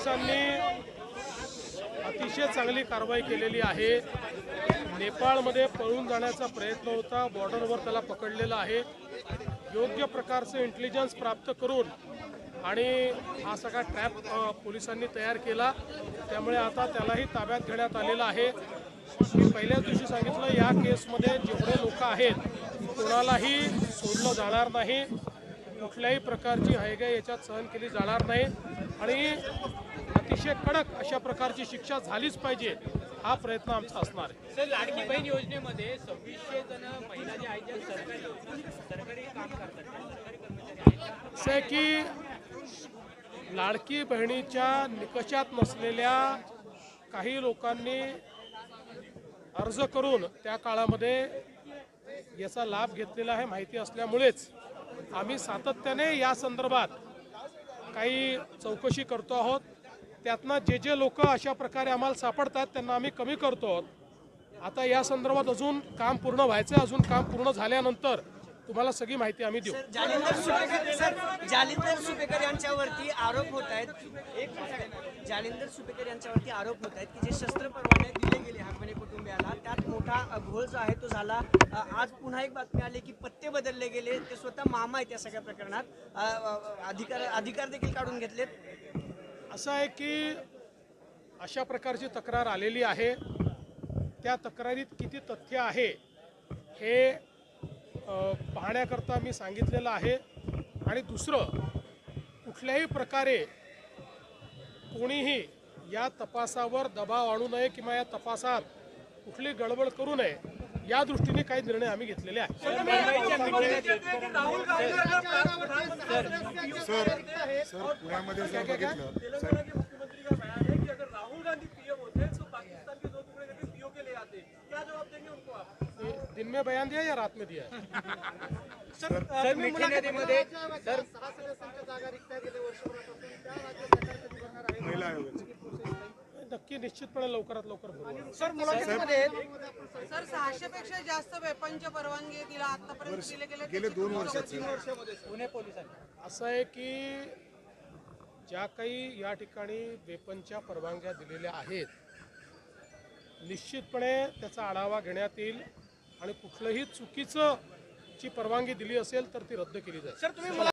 पोलिसांनी अतिशय चांगली कारवाई केलेली आहे। नेपाळमध्ये पळून जाण्याचा प्रयत्न होता, बॉर्डरवर त्याला पकडलेला आहे। योग्य प्रकारचं इंटेलिजन्स प्राप्त करून आणि हा सगळा ट्रॅप पोलिसांनी तयार केला, त्यामुळे आता त्यालाही ताब्यात घेण्यात आलेला आहे। मी पहिल्याच दिवशी सांगितलं, या केसमध्ये जेवढे लोक आहेत कोणालाही सोडलं जाणार नाही, कुठल्याही प्रकारची हयगय याच्यात सहन केली जाणार नाही आणि अतिशय कडक अशा प्रकारची शिक्षा झालीच पाहिजे, हा प्रयत्न आमचा असणार आहे। सर, लाडकी बहीण योजनेमध्ये 2600 जण महिला जे आहेत सरकारी काम करतात, सरकारी कर्मचारी आहेत। असं आहे की लाडकी बहिणीच्या निकषात नसलेल्या काही लोकांनी अर्ज करून त्या काळामध्ये याचा लाभ घेतलेला आहे, माहिती असल्यामुळेच आम्ही सातत्याने या संदर्भात काही चौकशी करतो आहोत। त्यातनं जे लोक अशा प्रकारे आम्हाला सापडतात त्यांना आम्ही कमी करतो आहोत। आता या संदर्भात अजून काम पूर्ण व्हायचं, अजून काम पूर्ण झाल्यानंतर तुम्हाला सगळी माहिती आम्ही देऊ। जालिंदर सुपेकर यांच्यावरती आरोप होत आहेत, जालिंदर सुपेकर यांच्यावरती आरोप होत आहेत की जे शस्त्र परवाने दिले गेले हाकमने कुटुंबियाला, त्यात मोठा घोळ जो आहे तो झाला। आज पुन्हा एक बातमी आली की पत्ते बदलले गेले, ते स्वतः मामा आहेत या सगळ्या प्रकरणात, अधिकार देखील काढून घेतलेत। असं आहे की अशा प्रकारची तक्रार आलेली आहे, त्या तक्रारीत किती तथ्य आहे हे पाहण्याकरता मी सांगितलेलं आहे। आणि दुसरं, कुठल्याही प्रकारे कोणीही या तपासावर दबाव आणू नये किंवा या तपासात कुठली गडबड करू नये, या दृष्टीने काही निर्णय आम्ही घेतलेले आहेत। पुण्यामध्ये जर बघितलं दिन में बयान दिया या रात में दिया? सर, मिठी नदीमध्ये सर महिला आयोगाची नक्की निश्चितपणे लवकरात लवकर बोलू। सर, मुलाखतीमध्ये सर 600 पेक्षा जास्त वेपनच्या परवानगी दिला आतापर्यंत गेले 2 वर्षात पुणे पोलिसांनी असं आहे की ज्या काही या ठिकाणी वेपनच्या परवानग्या दिलेल्या आहेत, निश्चितपणे त्याचा आढावा घेण्यात येईल आणि कुठलंही चुकीचं ची परवानगी दिली असेल तर ती रद्द केली जाईल।